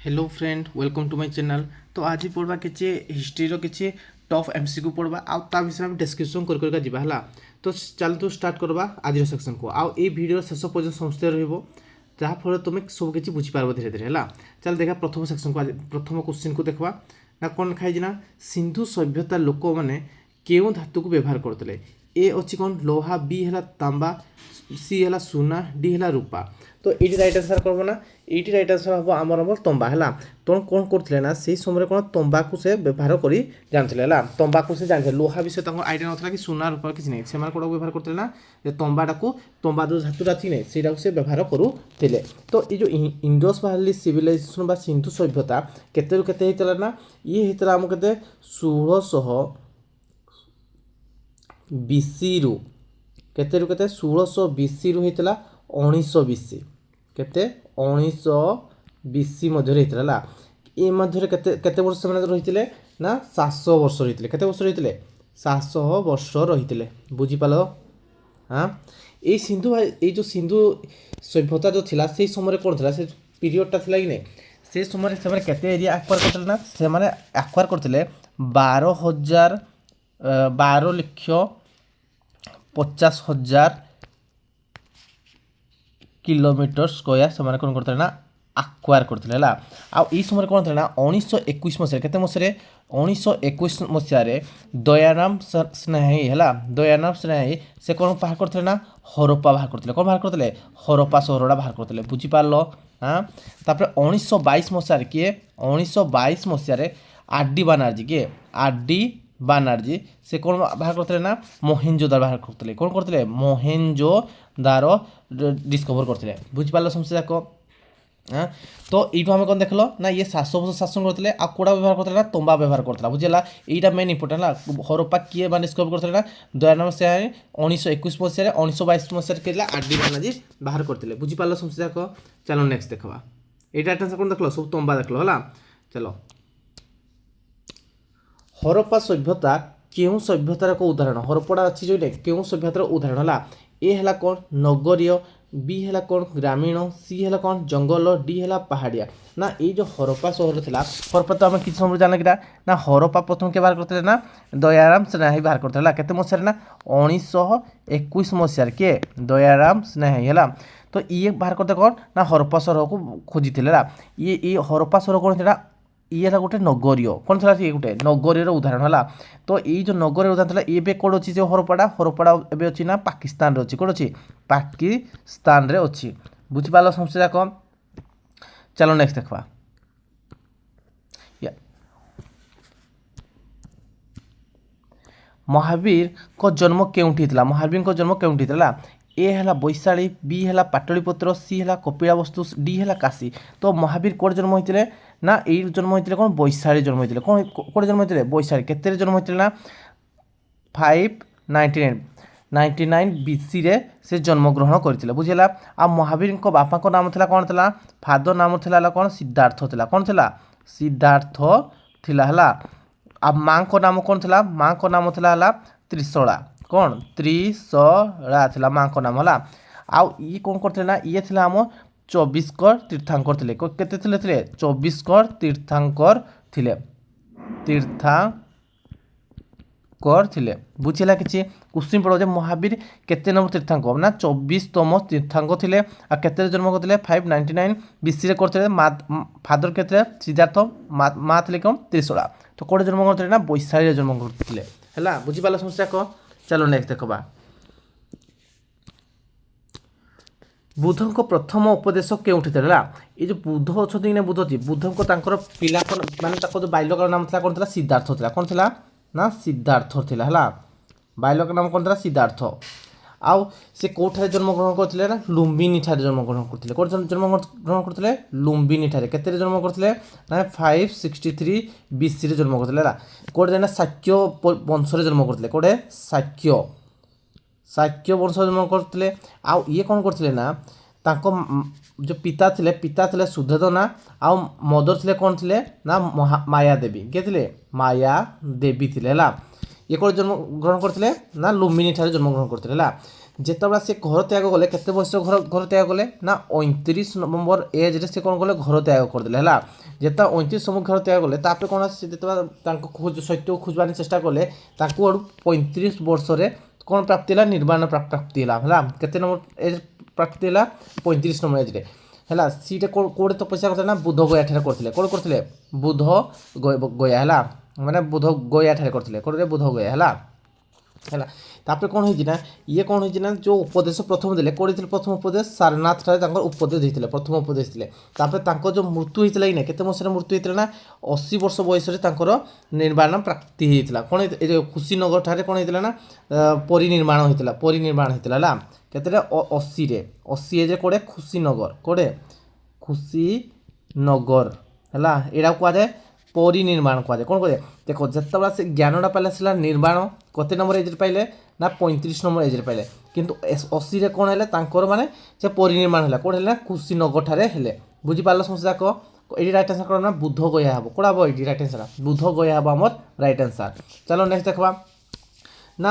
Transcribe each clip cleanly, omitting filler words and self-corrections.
Hello friend welcome to my channel. तो आज पढ़वा किसी हिस्ट्री किसी टफ एमसीक्यू पढ़वा आ विषय में डिस्कसन कर जीवा है। तो चल तू स्टार्ट करवा आज सेक्शन को आउ ये वीडियो शेष पर्यटन समस्त रहा तुम सब किसी बुझीपार धीरे धीरे है। चल देखा प्रथम सेक्शन को आज प्रथम क्वेश्चन को देखा ना कौन लिखाई ना सिंधु सभ्यता लोक मैंने क्यों धातु को व्यवहार करते। ए अच्छी कौन लोहा, बी है तांबा, सी है सुना, डी है रूपा। तो ये रईट आंसर करब ना ये रईट आंसर हम आमर तंबा है। तो कौन करते ना से समय कौन तंबा को से व्यवहार कर जानते तंबा को से जानते लोहा विषय आईडिया ना कि सुना रूपा किसी नहीं से कौन व्यवहार करते ना तंबाटा को तंबा जो धातुटा थी नहीं से से व्यवहार करुले। तो ये जो इंडस वैली सिविलाइजेशन बा सिंधु सभ्यता केते होता ना ये होता आम के 1600 बीसी रु केते 1600 बीसी रु होता 1900 बीसी केते 1900 बीसी मध्य होता ये मध्य केते वर्ष से रही ना 700 वर्ष रही केते वर्ष रही 700 वर्ष रही बुझीपाल। हाँ ये सिंधु ये जो सिंधु सभ्यता जो थिला से समय कौन था से पीरियडटा थिला कि नहीं से समय से केते एरिया एक्वायर करते ना से माने एक्वायर करते 12,50,000 किलोमीटर स्क्वायर से कौन करते ना आक्वायर करते है। आउ समय कौन था ना 1921 मसीह केते मसीह 1921 मसीह दयाराम स्नेही है दयाराम स्नेही से कौन बाहर करते ना हरप्पा बाहर करते कौन बाहर करते हरप्पा सहरटा बाहर करते बुझीपार। हाँ तापर 1922 मसीह किए 1922 मसीह आर.डी. बानार्जी किए आर.डी. बानार्जी से कौन बाहर करते ना मोहेंजोदारो बाहर करते कौन करते मोहेंजोदारो डिस्कवर करते बुझीपार समस्या जाक। हाँ तो ये आम कौन देख ना ये 700 वर्ष शासन करते कौड़ा व्यवहार करते ना तंबा व्यवहार करता बुझेगा यहाँ मेन इंपोर्टेंट है हरप्पा किए डिस्कवर करते ना दयाराम से 1921 मसीह 1922 मसीह के आर.डी. बानार्जी बाहर करते बुझीपार समस्या जाक। चलो नेक्स्ट देखा यहाँ आंसर कौन देख सब तंबा देख है। चलो हरप्पा सभ्यता क्यों सभ्यतार एक उदाहरण हरप्पा अच्छी जो क्यों सभ्यतार उदाहरण है ए है कौन नगरीय, बी है कौन ग्रामीण, सी है कौन जंगल, डी है पहाड़िया। ना ये जो हरप्पा सहर था हरप्पा तो आम किसी समय जान कि ना हरप्पा प्रथम के बाहर करते ना दयाराम स्नेही बाहर करते केते मसीह ना 1921 मसीह के दयाराम स्नेही है। तो ये बाहर करते कौन ना हरप्पा सहर को खोजी ये हरप्पा सहर कौन था ये गोटे नगरीय कौन था ये गोटे नगरीय उदाहरण है। तो ये जो नगरीय उदाहरण था ये कौन अच्छी जो हरप्पाटा एवं अच्छी ना पाकिस्तान अच्छी कौन अच्छी पाकिस्तान रे अच्छी बुझीपाल समस्या जाक। चलो नेक्स्ट देखा महावीर को जन्म क्योंठी था महावीर को जन्म क्योंठी था ए है बैशाली, बी है पाटलिपुत्र, सी है कपिलावस्तु, डी है काशी। तो महावीर कौन जन्म होते ना ये जन्म होते कौन बैशाली जन्म होते कौन कौन जन्म होते बैशाली केते जन्म होते ना 599 बीसी रे से जन्मग्रहण करते बुझेगा। आ महावीर बापा को नाम था कौन था फादर नाम था कौन सिद्धार्थ था कौन था सिद्धार्थ थिला है। आ माँ को नाम कौन था माँ को नाम था त्रिशला कौन त्रिशला थिला माँ को नाम है। आउ ये कौन करते ना ये थिला आम 24 तीर्थांकर थे केते थे 24 तीर्थांकर थे थे बुझेगा कि क्वेश्चन पढ़ो महावीर केते नंबर तीर्थांक ना 24तम तीर्थांक थे केते जन्म करते 599 बीसी करते फादर के सिद्धार्थ माँ थे कौन त्रिशला। तो कौन जन्म करते ना बैशाली जन्म करते है बुझीपाल समस्या को। चलो नेक्स्ट देखा बुद्ध को प्रथम उपदेश क्योंठी था ये जो बुद्ध अच्छा कि बुद्ध अच्छी बुद्ध को पिला माने जो बाल्यकार नाम था कौन था सिद्धार्थ था कौन था ना सिद्धार्थ था बाल्यक नाम कौन था सिद्धार्थ। आउ से कौटे जन्मग्रहण करते ना लुम्बिनी ठारे जन्मग्रहण करते कौन जन्मग्रहण करते लुम्बिनी ठारे केते जन्म करते ना 563 बीसी जन्म करते कौटे ना शाक्य वंश जन्म करते कौटे शाक्य वंश जन्म करते। आउ ये कौन करते ना तांको जो पिता थे सुधोधना आउ मदर थे कौन थे ना माया देवी किए थे माया देवी थे ये कौन जन्म ग्रहण करते ना लुम्बिनी ठारे जन्म ग्रहण करते जितेबाला से घर त्याग कले के बयस घर त्याग कले ना 29 नंबर एज रे से कौन कले घर त्याग करदे है ଯେତେ 29 ଘର ତ୍ୟାଗ କଲେ ତାପରେ କ'ଣ ସେ ଯେତେବେଳେ ତାଙ୍କ ସତ୍ୟକୁ ଖୋଜବାରେ ଚେଷ୍ଟା କଲେ ତାଙ୍କୁ ଆଡ଼ୁ 35 ବର୍ଷରେ କ'ଣ ପ୍ରାପ୍ତି ହେଲା ନିର୍ବାଣ ପ୍ରାପ୍ତି ହେଲା କେତେ ନମ୍ବର ଏଜ୍ ପ୍ରାପ୍ତି ହେଲା 35 ନମ୍ବର ଏଜ୍ରେ ହେଲା ସେଇଟା କେଉଁଠି ତପସ୍ୟା କରିଥିଲେ ନା ବୁଧ ଗୟା ଠାରେ କରିଥିଲେ କ'ଣ କରିଥିଲେ ବୁଧ ଗୟା ହେଲା ମାନେ ବୁଧ ଗୟା ଠାରେ କରିଥିଲେ କ'ଣ ବୁଧ ଗୟା ହେଲା ହେଲା ତାପରେ କ'ଣ ହେଇଛି ନା ଇଏ କ'ଣ ହେଇଛି ନା ଯେଉଁ ଉପଦେଶ ପ୍ରଥମ ଦେଲେ କେଉଁଠି ଥିଲେ ପ୍ରଥମ ଉପଦେଶ ସାରନାଥ ଠାରେ ତାଙ୍କର ଉପଦେଶ ଦେଇଥିଲେ ପ୍ରଥମ ଉପଦେଶ ଥିଲେ ତାପରେ ତାଙ୍କ ଯେଉଁ ମୃତ୍ୟୁ ହେଇଥିଲା କି ନା କେତେ ମସିହାରେ ମୃତ୍ୟୁ ହେଇଥିଲା ନା 80 ବର୍ଷ ବୟସରେ ତାଙ୍କର ନିର୍ବାଣ ପ୍ରାପ୍ତି ହେଇଥିଲା କ'ଣ ଏ ଯେଉଁ କୁଶୀନଗର ଠାରେ କ'ଣ ହେଇଥିଲା ନା ପରିନିର୍ମାଣ ହେଇଥିଲା ହେଲା କେତେରେ 80ରେ 80 ଏଜ୍ରେ କେଉଁଟେ କୁଶୀନଗର ହେଲା ଏଇଟା କୁହାଯାଏ ପରିନିର୍ମାଣ କୁହାଯାଏ କ'ଣ କୁହାଯାଏ ଦେଖ ଯେତେବେଳେ ସେ ଜ୍ଞାନଟା ପାଇଲା ସେଟା ନିର୍ମାଣ କେତେ ନମ୍ବର ଏଜ୍ରେ ପାଇଲେ ନା 35 ନମ୍ବର ଏଜ୍ରେ ପାଇଲେ କିନ୍ତୁ 80ରେ କ'ଣ ହେଲେ ତାଙ୍କର ମାନେ ସେ ପରିନିର୍ମାଣ ହେଲା କେଉଁଠି ହେଲେ ନା କୁଶୀନଗର ଠାରେ ହେଲେ ବୁଝିପାରିଲ ସମସ୍ତେ ଯାକ ଏଇଠି ରାଇଟ୍ ଆନ୍ସର୍ କ'ଣ ନା ବୁଧ ଗୟା ହେବ କ'ଣ ହେବ ଏଇଠି ରାଇଟ୍ ଆନ୍ସର୍ ବୁଧ ଗୟା ହେବ ଆମର ରାଇଟ୍ ଆନ୍ସର୍ ଚାଲ ନେକ୍ସଟ ଦେଖିବା ନା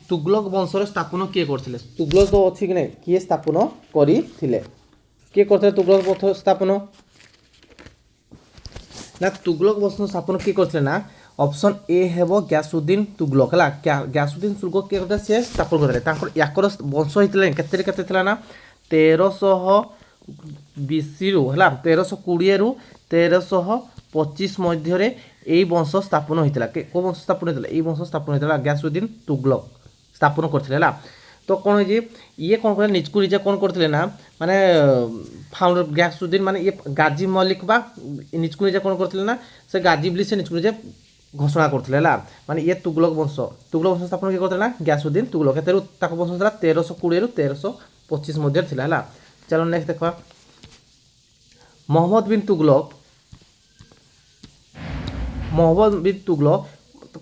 ତୁଗଲକ ବଂଶର ସ୍ଥାପନ କିଏ କରିଥିଲେ ତୁଗଲକ ଅଛି କି ନାହିଁ କିଏ ସ୍ଥାପନ କରିଥିଲେ କିଏ କରିଥିଲେ ତୁଗଲକ ବଂଶ ସ୍ଥାପନ ନା ତୁଗଲକ ବଂଶ ସ୍ଥାପନ କିଏ କରିଥିଲେ ନା ଅପସନ୍ ଏ ହେବ ଗ୍ୟାସୁଦ୍ଦିନ ତୁଗଲକ ହେଲା ଗ୍ୟାସୁଦ୍ଦିନ ତୁଗଲକ କିଏ କରିଥିଲେ ସିଏ ସ୍ଥାପନ କରିଥିଲେ ତାଙ୍କର ୟାଙ୍କର ବଂଶ ହେଇଥିଲା କେତେ ଥିଲା ନା 1320ରୁ ହେଲା 1320ରୁ 1325 ମଧ୍ୟରେ এই বংশ স্থাপন হয়েছিল কেউ বংশ স্থাপন হয়েছিল এই বংশ স্থাপন হয়েছিল গ্যাসুদ্দিন তুগলক স্থাপন করছিল হল তো কোণ হয়েছে ইয়ে কোণ করে নিজকু নিজে কোণ করলে না মানে ফাউন্ডর গ্যাসুদ্দিন মানে ইয়ে গাজী মল্লিক বা নিজকু নিজে কোণ করলে না সে গাজী বলে সে নিজকু নিজে ঘোষণা করলে হল মানে ইয়ে তুগলক বংশ স্থাপন কিଏ করলে না গ্যাসুদ্দিন তুগলক এতে তাকে বংশ ଥିଲା 1320ରୁ 1325 ମଧ୍ୟରେ ଥିଲା ହେଲା ଚାଲ ନେକ୍ସଟ ଦେଖିବା मोहम्मद बिन तुगलक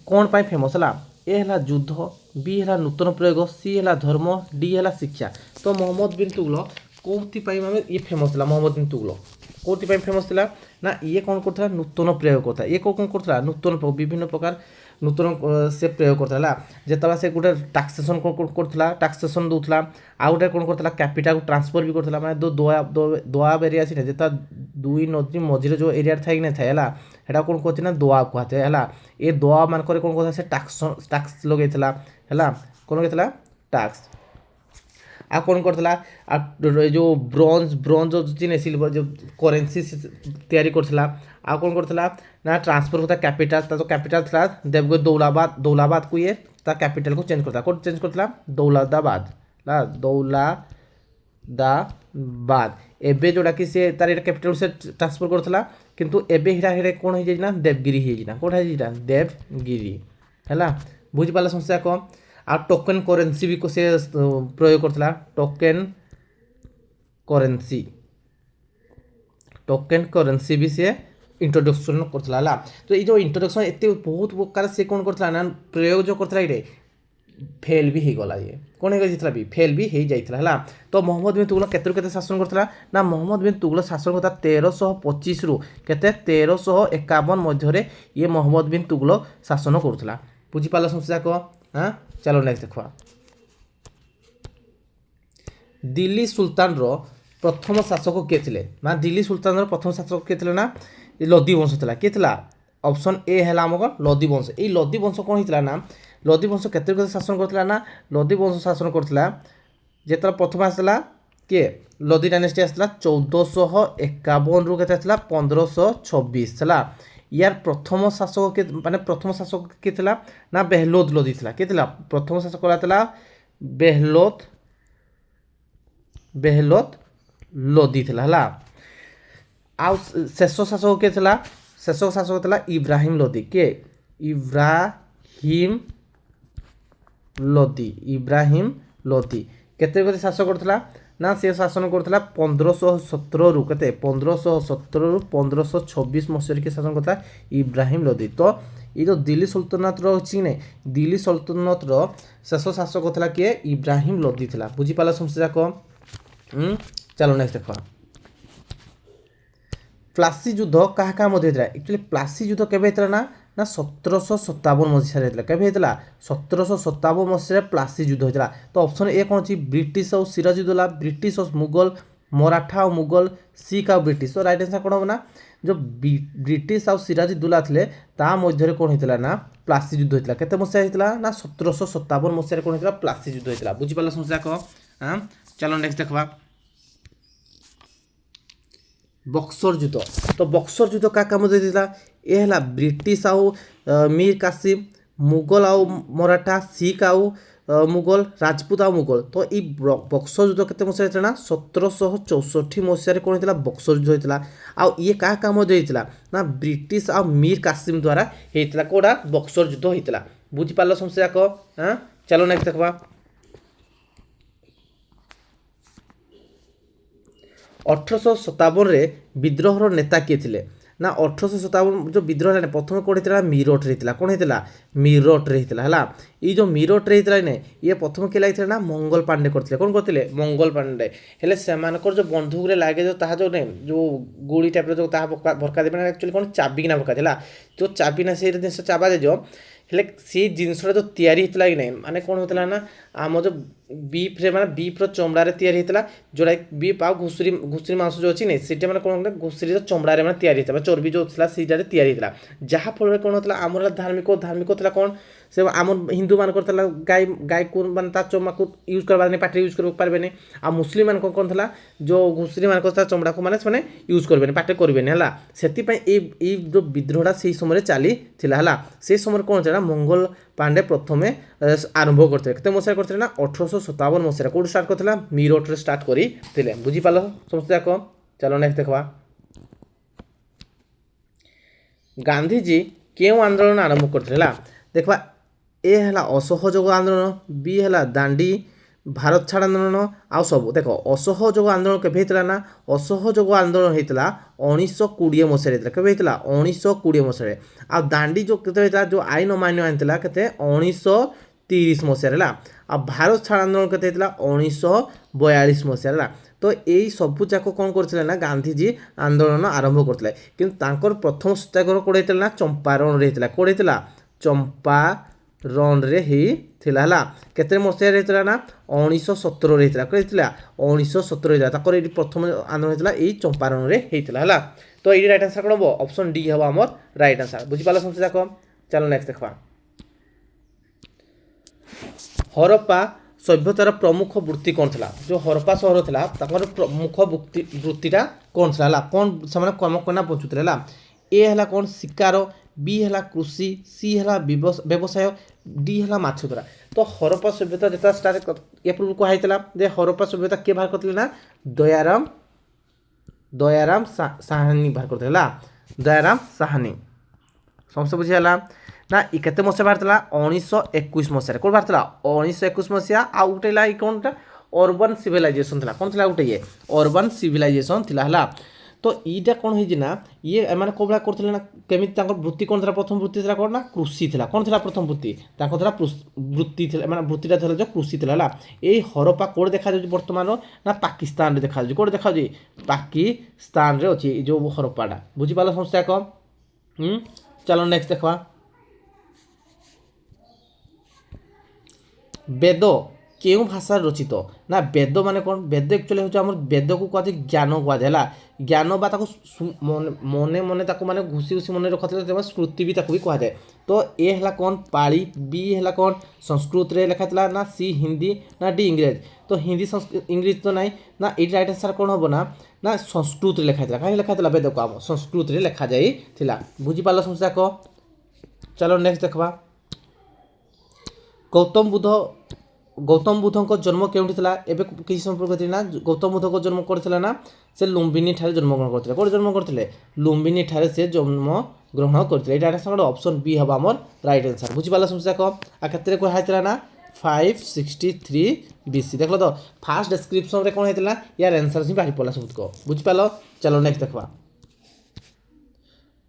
कौन पाई फेमस है ए है युद्ध बी है नूतन प्रयोग सी है धर्म डी है शिक्षा तो मोहम्मद बिन तुगलक कौथि ये फेमस था मोहम्मद बिन तुगलक कौथि फेमस था ना ये कौन करता नूतन प्रयोग करता ये कौन करता नूतन विभिन्न प्रकार नूतन से प्रयोग करता जिते से गोटे टैक्सेसन करता टैक्सेसन दूसरा आउ गोटे कौन करता कैपिटल ट्रांसफर भी करता मैं दोआब एरिया अच्छी जिते दुई नदी मझे जो एरिया थाई ना थाए है कौन कहते ना दोआब कहते हैं ये दोआब मान कौन कहता से टैक्स लगे कौन लगे टैक्स आ कौन करता जो ब्रोंज जिन सिल्वर जो करेन्सी तैयारी करता आ कौन करता ना ट्रांसफर होता कैपिटल तो कैपिटल था देवगढ़ दौलाबाद को ये कैपिटल को चेंज करता कौन चेंज करता दौलादाबाद एबे जोड़ा कि से तार कैपिटल से ट्रांसफर करता किंतु एबे हिरा हिरे कौन हो जाए देवगिरी हो कौन है देवगिरी है बुझी पाला समस्या को आ टोकन करेन्सी भी से प्रयोग करता टोकन करेन्सी भी से इंट्रोडक्शन करता तो ये जो इंट्रोडक्शन एत बहुत प्रकार से कौन करता ना प्रयोग जो करता ये फेल भी हो गला ये कौन हो जाता भी फेल भी हो जाता है तो मोहम्मद बिन तुगलक केते शासन करता ना मोहम्मद बिन तुगलक शासन करता 1325 ରୁ केते 1351 मध्य ये मोहम्मद बिन तुगलक शासन करूला बुझीपाल समस्या को हाँ चलो नेक्स्ट देखा दिल्ली सुल्तान प्रथम शासक किए थे ना दिल्ली सुल्तान प्रथम शासक किए थे ना लोदी वंश था किए था ऑप्शन ए है आम लोदी वंश ये लोदी वंश कौन होता ना लोदी वंश केते शासन करता ना लोदी वंश शासन करता जिते प्रथम आसला किए लोदी डायनेस्टी आसला 1451 ରୁ केते 1526 है यार प्रथम शासक के माने प्रथम शासक किए थे ना बेहलोद लोदी था किए थे प्रथम शासक था बेहलोद लोदी था है आ शेष शासक किए थे शेष शासक था इब्राहिम लोदी के इब्राहिम लोदी केते शासक करता ना से शासन करता 1517 ରୁ केते 1517 ରୁ 1526 मसीह के शासन करता इब्राहिम लोदी तो ये जो दिल्ली सुल्तानत अच्छी ना दिल्ली सुल्तानत शेष शासक था किए इब्राहिम लोदी था बुझीपाल समस्या को चलो नेक्स्ट देखा प्लासी युद्ध क्या क्या मध्य एक्चुअली प्लासी युद्ध केवे ना 1757 मसीह केवे 1757 मसीह प्लासी युद्ध होता तो ऑप्शन ए कौन अच्छी ब्रिटिश और सिराजुद्दौला ब्रिटिश और मुगल मराठा और मुगल, सिख और ब्रिटिश। तो राइट आंसर कौन हम ना जो ब्रिटिश और सिराजुद्दौला थे ता मध्य कौन होता ना प्लासी युद्ध होता केते मसीहा होता ना 1757 मसीह कौन होता प्लासी युद्ध होता बुझीपाल समस्या कह। हाँ चलो नेक्स्ट देखा बक्सर युद्ध। तो बक्सर युद्ध क्या काम देता ये है ब्रिटिश आउ मीर कासिम मुगल आउ मराठा सिख आउ मुगल राजपूत आउ मुगल। तो ये बक्सर युद्ध केते मसीहा होता ना 1764 मसीह कौन होता बक्सर युद्ध होता आउ ये क्या काम देता ना ब्रिटिश आउ मीर कासिम द्वारा होता कौटा बक्सर युद्ध होता बुझीपाल समस्या कह। हाँ चलो नेक्स्ट देखा 1857 विद्रोहर नेता किए थे ना 1857 जो विद्रोह प्रथम कौन होता मीरठ होता कौन होता मीरठ होता है ये जो मीरठ होता है ये प्रथम किए लगे ना मंगल पांडे करते कौन करते मंगल पांडे हेले से जो बंधुक लगे जो ता जो जो गुड़ी टाइप जो भरका देवे एक्चुअली कौन चाबिकिना भरका देला जो चाबिना से जिन चाबा दे हेले से जिनसा जो तैयारी होता कि नहीं माने कौन होता ना आम जो बीफ रे माने बीफ रो चमड़ा तैयारी होता जोड़ा बीफ आ घुसुरी घुसुरी मांस जो अच्छी नहीं सीटा मैंने कौन घुसुरी चमड़ा मैंने तैयारी होता चर्बी जो था सीटा तैयारी होता जहाँफल कौन होता आमर धार्मिक धार्मिक होता कौन से आम हिंदू मान गाय गाय को मानता चमा को यूज करवा पाटे यूज कर पारे आ मुस्लिम मान कौन था जो घुसुरी मान चमड़ा को मैंने यूज करें पाटे करें है जो विद्रोहटा से समय चली से समय कौन होता मंगल पांडे प्रथम आरंभ करते केते मसीहा करते ना 1857 मसीहा कौट स्टार्ट करते मीरठ स्टार्ट करते बुझीपाल समस्या कह। चलो नेक्स्ट देखा गांधीजी क्यों आंदोलन आरंभ करते देखा ए है असहयोग आंदोलन बी है दांडी भारत छाड़ आंदोलन आउ सब देख असहयोग आंदोलन के होता ना असहयोग आंदोलन होता 1920 मसीह के 1920 मसीह आ दांडी जो होता जो आईन अमान्य आनी के 1930 मसीह आ भारत छाड़ आंदोलन के 1942 मसीह तो यही सबू जाक कौन करते ना गांधीजी आंदोलन आरंभ करते कि प्रथम सत्याग्रह कौन होता ना चंपारण होता कौन होता चंपारण है केते मसीह होता ना 1917 होता कौन 1917 होता ये प्रथम आंदोलन होता यही चंपारण होता तो ये राइट आंसर कौन हम ऑप्शन डी हम आम राइट आंसर बुझीपाल समस्या कह। चलो नेक्स्ट देखा हरप्पा सभ्यतार प्रमुख वृत्ति कौन था जो हरप्पा सहर था प्रमुख वृत्तिटा कौन था कौन से कम करना बचुते ए है कौन शिकार बी है कृषि सी है व्यवसाय डी है माछ धरा। तो हरप्पा सभ्यता जो स्टार्ट या पूर्व कहला जे हरप्पा सभ्यता किए बाहर करते ना दयाराम साहनी बाहर करते दयाराम साहनी समस्या बुझीगला ना केते मसीहा बाहर 1921 मसीह कौन बाहर 1921 मसीहा आउ गोटे कौन अर्बन सिविलाइजेशन था कौन था गोटे ये अर्बन सिविलाइजेशन था। तो यीटा कौन होना ये मैंने कौ भाया करते ना केमी वृत्ति कौन था प्रथम वृत्ति था कौन ना कृषि था कौन था प्रथम वृत्ति वृत्ति मैं वृत्तिटा था जो कृषि था यही हरप्पा कौन देखा बर्तमान ना पाकिस्तान देखा कौन देखा पाकिस्तान अच्छी जो हरप्पाटा बुझीपाल समस्या कह। चलो नेक्स्ट देखा वेद क्यों भाषा रचित ना वेद माने कौन वेद एक्चुअली हूँ वेद को कहते ज्ञान कहला ज्ञान बा मने मने माने घुसी घुसी मन रखा स्मृति भी भी कहुए। तो ए है कौन पाली बी है कौन संस्कृत रे लिखा ना सी हिंदी ना डी इंग्रेज। तो हिंदी इंग्लिश तो नहीं ना ये राइट आंसर कौन हम ना संस्कृत लिखा कहीं लिखा वेद को आम संस्कृत रे लिखा जाइला बुझीपाल समस्या कह। चलो नेक्स्ट देखा गौतम बुद्ध को जन्म क्यों एवं किसी संपर्क ना गौतम बुद्ध को जन्म करथिला ना से लुम्बिनी ठारे जन्म ग्रहण करथिले कोड जन्म करथिले लुम्बिनी ठारे से जन्म ग्रहण करथिले एटा आंसर ऑप्शन बी हबा हमर राइट आंसर बुझिपाला समस्या को आ केतरे को हाइतला ना 563 बीसी देखलो तो फास्ट डिस्क्रिप्शन रे कोन हेतला यार आंसर से बाहर पड़ला सब को बुझिपालो। चलो नेक्स्ट देखबा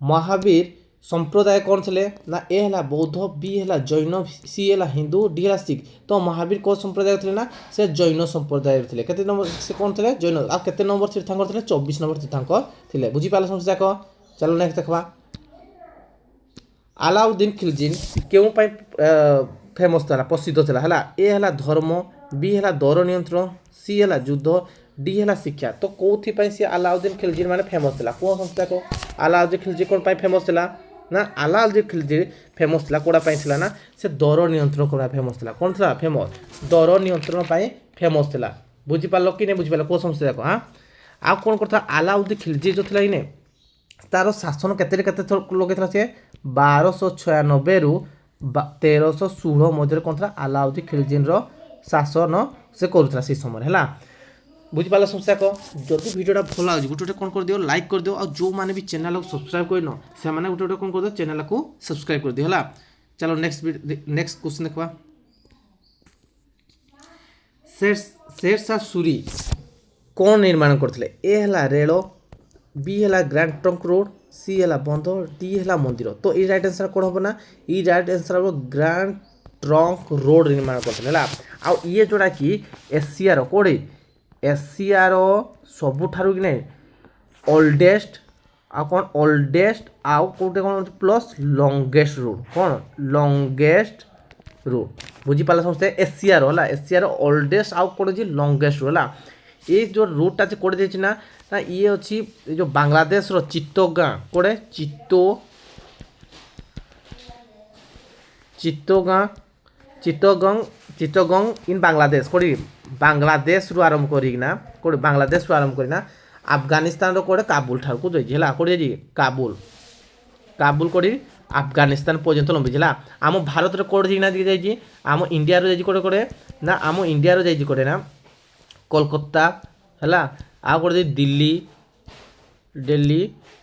महावीर संप्रदाय कौन थे ना ए है बौद्ध बी है जैन सी है हिंदू डी है सिख। तो महावीर कौन संप्रदाय थे ना से जैन संप्रदाय थे केते नंबर से कौन थे जैन आ केते नंबर तीर्थंकर थे 24 नंबर तीर्थंकर थे बुझीपाल समस्या को। चलो नेक्स्ट देखा अलाउद्दीन खिलजी क्यों फेमस था प्रसिद्ध था है ए है धर्म बी है दर नियंत्रण सी है युद्ध डी है शिक्षा तो कौन सी अलाउद्दीन खिलजी माने फेमस था कौन संस्था को अलाउद्दीन खिलजी कौन फेमस था ना अलाउद्दीन खिलजी फेमस था कौड़ा ना से दर नियंत्रण करने फेमस था कौन था फेमस दर नियंत्रण फेमस था बुझीपार कि नहीं बुझीपार कौ संस्था को हाँ आ कौन करता अलाउद्दीन खिलजी जो थी इने तार शासन केते लगे सी 1296 रु 1316 मध्य कौन था अलाउद्दीन खिलजी शासन से करूला से समय है बुझीपार समस्या को जदि भिडियोटा भल लगे गोटे कौन कर दियो लाइक कर दियो और जो मैंने भी चैनल को सब्सक्राइब करन से मैंने गोटे कौन कर दियो चैनल को सब्सक्राइब कर दियो है चलो नेक्स्ट क्वेश्चन देखा शेरशाह सूरी कौन निर्माण करते ए है रेल बी है ग्रैंड ट्रंक रोड सी है बंध डी है मंदिर तो ये राइट आंसर कौन हम ना ये राइट आंसर हम ग्रैंड ट्रंक रोड निर्माण करते आ ये जोड़ा कि एशियार कौड़े एशियार सबुठारु कि नहीं ओल्डेस्ट आ कौन ओल्डेस्ट आउ कौटे कौन प्लस लंगेस्ट रोड कौन लंगेस्ट रोड बुझीपार समझते एशियार है एशियार ओल्डेस्ट आउ कौन अच्छी लंगेस्ट रोड है ये जो रोडटा से कौटे देती ना ना ये अच्छी जो बांग्लादेश रो चित्तगां कौटे चित्तगां इन बांग्लादेश कौटे बांग्लादेश रु आरंभ करना कौटे बांग्लादेश रु आरंभ करना अफगानिस्तान रो कौटे काबुल ठार को जाइए है कौटे जाइए काबुल कौटे अफगानिस्तान पर्यंत लंबी है आम भारत रे कौटे जाइना जाइए आम इंडिया रो जाइए कौटे कौटे ना आम इंडिया रो जाइए कौटे ना कोलकाता है आ कौटे दिल्ली दिल्ली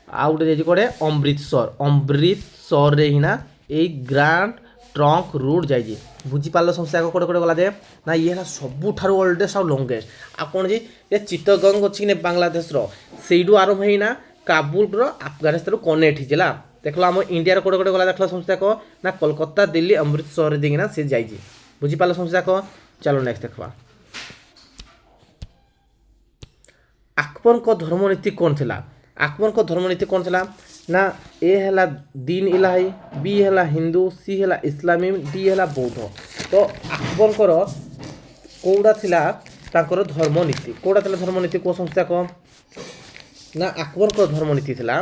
आ गोटे जाइए कौटे अमृतसर रे ही ना ये ग्रैंड ट्रंक रोड जाइए बुझीपार समस्या को कौटे कौटे गला जाए ना ये है सबुठार ओल्डेस्ट आउ लंगेस्ट आ कौन जी ये चित्तगां अच्छी बांग्लादेश रईडू आरंभ होना काबुल अफगानिस्तान कनेक्ट है देख लो आम इंडिया कौटे कौटे गला देख समस्या को ना कोलकाता दिल्ली अमृतसर देखना सी जाइए बुझीपार समस्या को चलो नेक्स्ट देखा अकबर को धर्मनीति कौन थी अकबर को धर्मनीति कौन थी ना ए है दीन इलाही बी है हिंदू सी है इस्लामी डी है बौद्ध तो अकबर कौड़ा थिला धर्मनीति कौड़ा थिला धर्मनीति को संस्था को ना अकबर को धर्मनीति थिला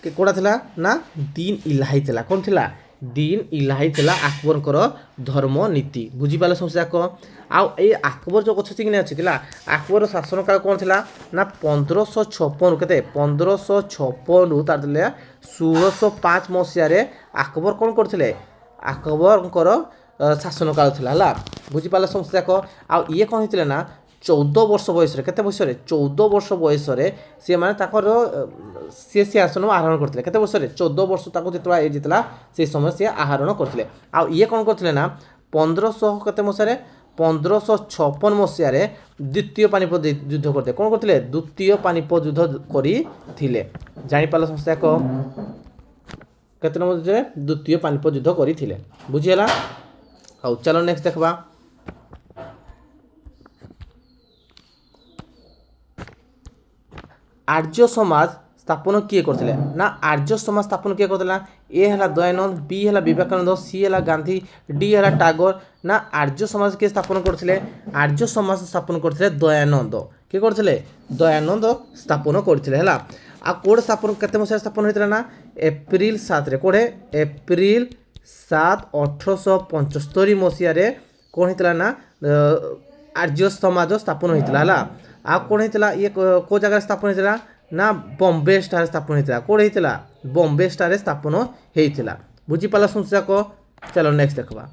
कौड़ा थिला ना दीन इलाही थिला कौन थिला दीन इलाही थिला अकबर को धर्मनीति बुझीपार समस्या को आउ ए अकबर जो अच्छी कि अच्छी अकबर शासन काल कौन थी ना 1556 के 1556 रु तार 1605 मसीह अकबर कौन करते अकबर शासन काल था बुझीपार समस्या को आउ ये कौन होते ना 14 वर्ष बयस के बयस 14 वर्ष बयस सी मैंने सी सिंहासन आहरण करते केते वर्ष 14 वर्ष जो एज था से समय सी आहरण करते आउ ये कौन करते ना 1500 के मसीह 1556 मसीह द्वितीय पानीपत युद्ध करते कौन करते द्वितीय पानीपत युद्ध करते जापार समस्या को केते नंबर द्वितीय पानीपत युद्ध करते बुझीगला हाँ चलो नेक्स्ट देखा आर्य समाज स्थापन किए करते ना आर्य समाज स्थापन किए करते ए है दयानंद बी है विवेकानंद सी है गांधी डी है टागोर ना आर्य समाज किए स्थापन करते आर्य समाज स्थापन करते दयानंद किए करते दयानंद स्थापन करते है आ कोड स्थापन केते मसीहा स्थापन होता ना एप्रिल 7 रे कोडे एप्रिल 7 1875 मसीह कौन होता ना आर्य समाज स्थापन होता है आ कौन होता ये को जगह स्थापन होता ना बॉम्बे स्टार स्थापन होता कौन होता बॉम्बे स्टार स्थापन होता बुझीपार समस्या को चलो नेक्स्ट देखा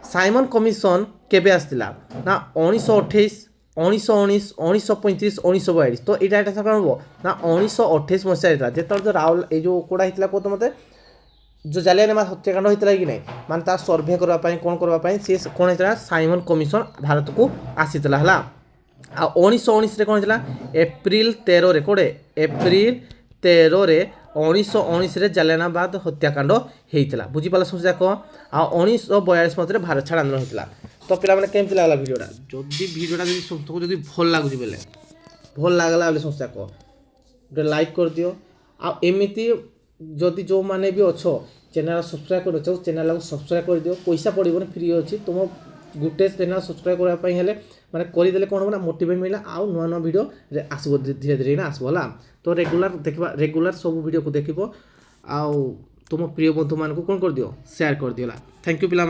साइमन कमिशन केबे आसला ना 1928 1919 1935 1942 तो ये आंसर कौन हम ना 1928 मसीहा जो जो राहुल ये जो कोड़ा होता कौन मत जो जालियानवाला हत्याकांड होता कि नहीं माने तार सर्भे करने कौन करने सी कौन होता साइमन कमिशन भारत को आसीला है आ 1919 कौन होता एप्रिल 13 रे कोड़े एप्रिल 13 रे 1919 रे जालियानवाला हत्याकांड होता बुझीपार समस्या को आ 1942 मसीह भारत छाड़ आंदोलन होता तो पे केमती लगला भिडियोटा जदि भिडियोटा समस्त जब भल लगुच बोले भल लगला बोले समस्या को गोटे लाइक कर दियो आ एमती जदि जो मैंने भी अच्छो चैनल सब्सक्राइब कर चैनल को सब्सक्राइब कर दियो पैसा पड़ोनी फ्री अच्छी तुम गोटे चैनल सब्सक्राइब करने हेले माने करदेले कौन हम मोटिवेट मिलला आउ नुआ नुआ वीडियो आसब धीरे धीरे ना आसब है तो रेगुलर देखा रेगुलर सब वीडियो को देखो आउ तुम प्रिय बंधु मान को कौन कर दियो शेयर कर दियो। थैंक यू पिला।